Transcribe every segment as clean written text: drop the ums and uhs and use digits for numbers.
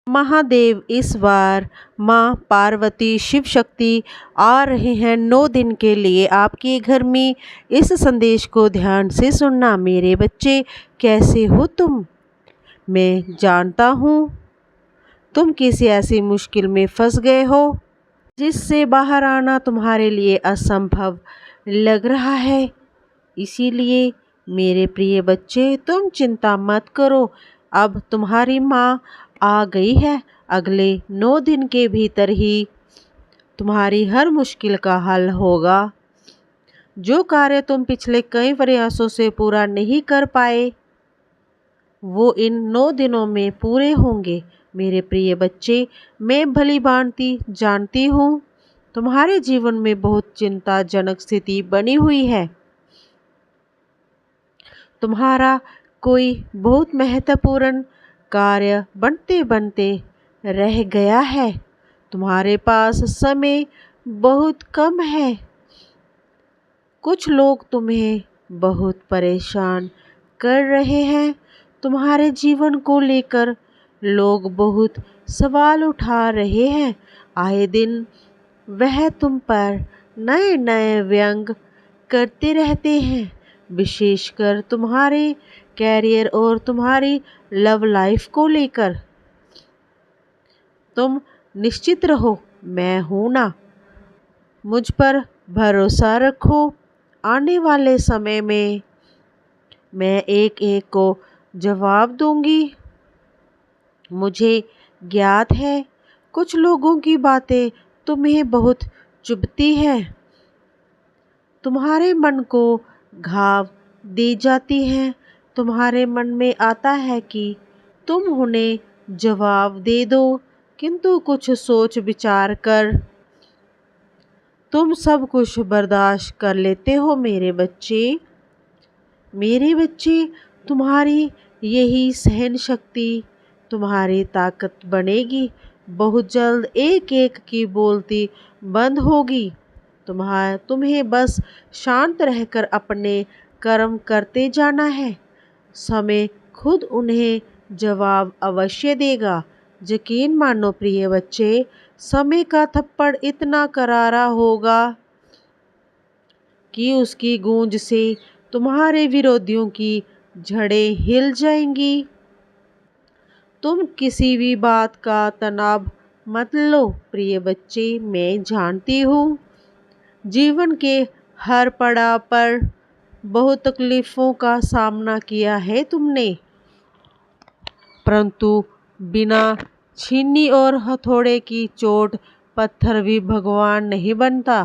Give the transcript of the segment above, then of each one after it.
महादेव इस बार माँ पार्वती शिव शक्ति आ रहे हैं 9 दिन के लिए आपके घर में। इस संदेश को ध्यान से सुनना। मेरे बच्चे, कैसे हो तुम? मैं जानता हूँ तुम किसी ऐसी मुश्किल में फंस गए हो जिससे बाहर आना तुम्हारे लिए असंभव लग रहा है। इसीलिए मेरे प्रिय बच्चे, तुम चिंता मत करो। अब तुम्हारी माँ आ गई है। अगले 9 दिन के भीतर ही तुम्हारी हर मुश्किल का हल होगा। जो कार्य तुम पिछले कई प्रयासों से पूरा नहीं कर पाए, वो इन 9 दिनों में पूरे होंगे। मेरे प्रिय बच्चे, मैं भली भांति जानती हूँ तुम्हारे जीवन में बहुत चिंताजनक स्थिति बनी हुई है। तुम्हारा कोई बहुत महत्वपूर्ण कार्य बनते बनते रह गया है। तुम्हारे पास समय बहुत कम है। कुछ लोग तुम्हें बहुत परेशान कर रहे हैं। तुम्हारे जीवन को लेकर लोग बहुत सवाल उठा रहे हैं। आए दिन वह तुम पर नए नए व्यंग करते रहते हैं, विशेषकर तुम्हारे कैरियर और तुम्हारी लव लाइफ को लेकर। तुम निश्चित रहो, मैं हूं ना। मुझ पर भरोसा रखो। आने वाले समय में मैं एक एक को जवाब दूंगी। मुझे ज्ञात है कुछ लोगों की बातें तुम्हें बहुत चुभती है, तुम्हारे मन को घाव दी जाती हैं। तुम्हारे मन में आता है कि तुम उन्हें जवाब दे दो, किंतु कुछ सोच विचार कर तुम सब कुछ बर्दाश्त कर लेते हो। मेरे बच्चे, तुम्हारी यही सहन शक्ति तुम्हारी ताकत बनेगी। बहुत जल्द एक एक की बोलती बंद होगी। तुम्हें बस शांत रहकर अपने कर्म करते जाना है। समय खुद उन्हें जवाब अवश्य देगा। यकीन मानो प्रिय बच्चे, समय का थप्पड़ इतना करारा होगा कि उसकी गूंज से तुम्हारे विरोधियों की जड़ें हिल जाएंगी। तुम किसी भी बात का तनाव मत लो प्रिय बच्चे। मैं जानती हूँ जीवन के हर पड़ाव पर बहुत तकलीफों का सामना किया है तुमने, परंतु बिना छीनी और हथौड़े की चोट पत्थर भी भगवान नहीं बनता।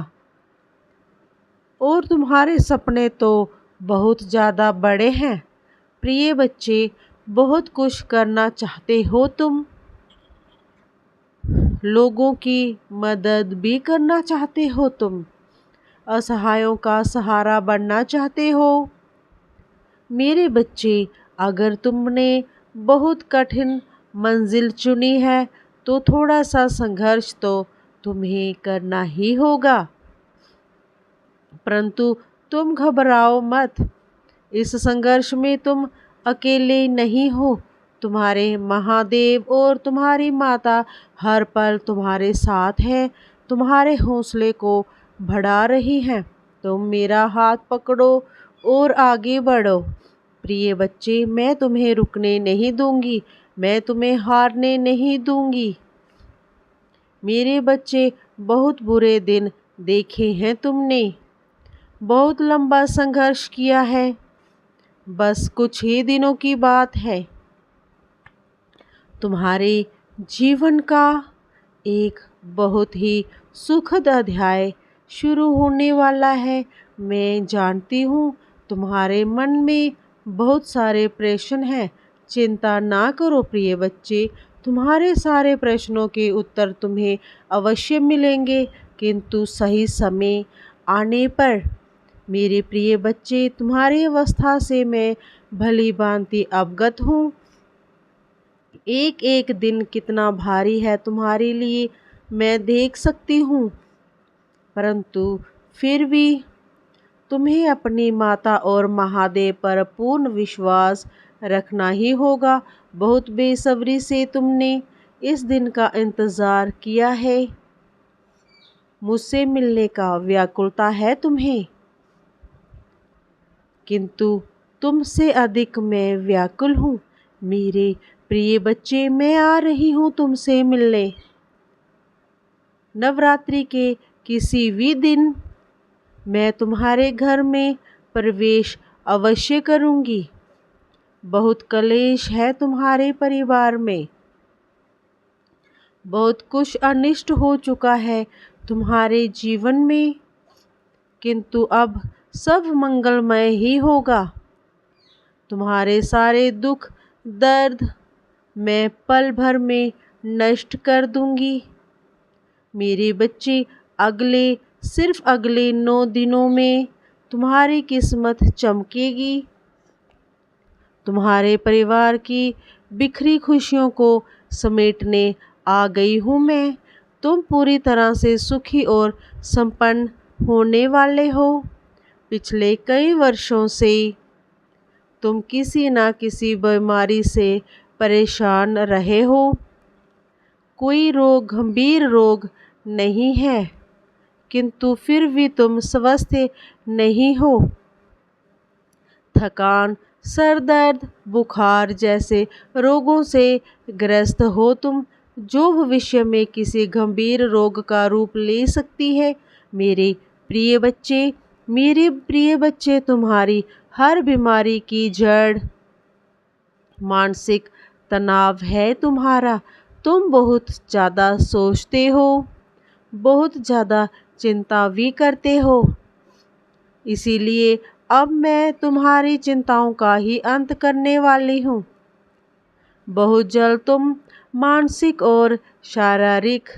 और तुम्हारे सपने तो बहुत ज़्यादा बड़े हैं प्रिय बच्चे। बहुत कुछ करना चाहते हो तुम। लोगों की मदद भी करना चाहते हो तुम। असहायों का सहारा बनना चाहते हो। मेरे बच्चे, अगर तुमने बहुत कठिन मंजिल चुनी है तो थोड़ा सा संघर्ष तो तुम्हें करना ही होगा, परंतु तुम घबराओ मत। इस संघर्ष में तुम अकेले नहीं हो। तुम्हारे महादेव और तुम्हारी माता हर पल तुम्हारे साथ हैं, तुम्हारे हौसले को बढ़ा रही हैं। तुम मेरा हाथ पकड़ो और आगे बढ़ो प्रिय बच्चे। मैं तुम्हें रुकने नहीं दूंगी, मैं तुम्हें हारने नहीं दूंगी। मेरे बच्चे, बहुत बुरे दिन देखे हैं तुमने, बहुत लंबा संघर्ष किया है। बस कुछ ही दिनों की बात है, तुम्हारे जीवन का एक बहुत ही सुखद अध्याय शुरू होने वाला है। मैं जानती हूँ तुम्हारे मन में बहुत सारे प्रश्न हैं। चिंता ना करो प्रिय बच्चे, तुम्हारे सारे प्रश्नों के उत्तर तुम्हें अवश्य मिलेंगे, किंतु सही समय आने पर। मेरे प्रिय बच्चे, तुम्हारी अवस्था से मैं भली भांति अवगत हूँ। एक एक दिन कितना भारी है तुम्हारे लिए मैं देख सकती हूँ, परंतु फिर भी तुम्हें अपनी माता और महादेव पर पूर्ण विश्वास रखना ही होगा। बहुत बेसब्री से तुमने इस दिन का इंतज़ार किया है। मुझसे मिलने का व्याकुलता है तुम्हें, किंतु तुमसे अधिक मैं व्याकुल हूँ। मेरे प्रिय बच्चे, मैं आ रही हूँ तुमसे मिलने। नवरात्रि के किसी भी दिन मैं तुम्हारे घर में प्रवेश अवश्य करूँगी। बहुत कलेश है तुम्हारे परिवार में, बहुत कुछ अनिष्ट हो चुका है तुम्हारे जीवन में, किंतु अब सब मंगलमय ही होगा। तुम्हारे सारे दुख दर्द मैं पल भर में नष्ट कर दूंगी। मेरे बच्चे, सिर्फ अगले 9 दिनों में तुम्हारी किस्मत चमकेगी। तुम्हारे परिवार की बिखरी खुशियों को समेटने आ गई हूँ मैं। तुम पूरी तरह से सुखी और संपन्न होने वाले हो। पिछले कई वर्षों से तुम किसी न किसी बीमारी से परेशान रहे हो। कोई गंभीर रोग नहीं है, किंतु फिर भी तुम स्वस्थ नहीं हो। थकान, सर दर्द, बुखार जैसे रोगों से ग्रस्त हो तुम, जो भविष्य में किसी गंभीर रोग का रूप ले सकती है। मेरे प्रिय बच्चे, तुम्हारी हर बीमारी की जड़ मानसिक तनाव है तुम्हारा। तुम बहुत ज़्यादा सोचते हो, बहुत ज़्यादा चिंता भी करते हो। इसीलिए अब मैं तुम्हारी चिंताओं का ही अंत करने वाली हूँ। बहुत जल्द तुम मानसिक और शारीरिक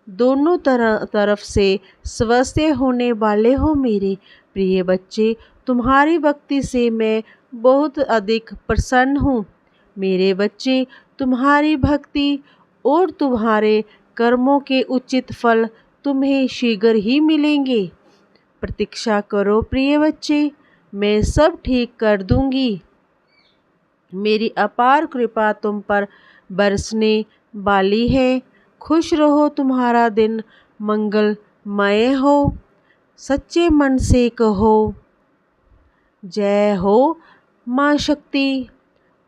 दोनों तरफ से स्वस्थ होने वाले हो। मेरे प्रिय बच्चे, तुम्हारी भक्ति से मैं बहुत अधिक प्रसन्न हूँ। मेरे बच्चे, तुम्हारी भक्ति और तुम्हारे कर्मों के उचित फल तुम्हें शीघ्र ही मिलेंगे। प्रतीक्षा करो प्रिय बच्चे, मैं सब ठीक कर दूंगी। मेरी अपार कृपा तुम पर बरसने वाली है। खुश रहो, तुम्हारा दिन मंगलमय हो। सच्चे मन से कहो, जय हो माँ शक्ति।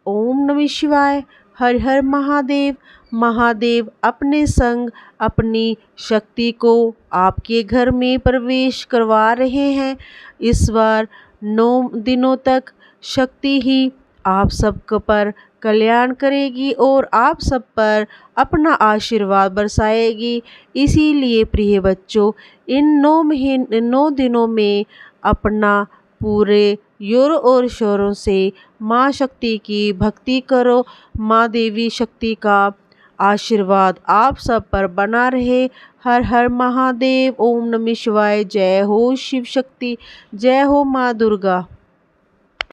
ओम नमः शिवाय। हर हर महादेव। महादेव अपने संग अपनी शक्ति को आपके घर में प्रवेश करवा रहे हैं। इस बार 9 दिनों तक शक्ति ही आप सब पर कल्याण करेगी और आप सब पर अपना आशीर्वाद बरसाएगी। इसीलिए प्रिय बच्चों, इन 9 दिनों में अपना पूरे जोरों और शोरों से माँ शक्ति की भक्ति करो। माँ देवी शक्ति का आशीर्वाद आप सब पर बना रहे। हर हर महादेव। ओम नमः शिवाय। जय हो शिव शक्ति। जय हो माँ दुर्गा।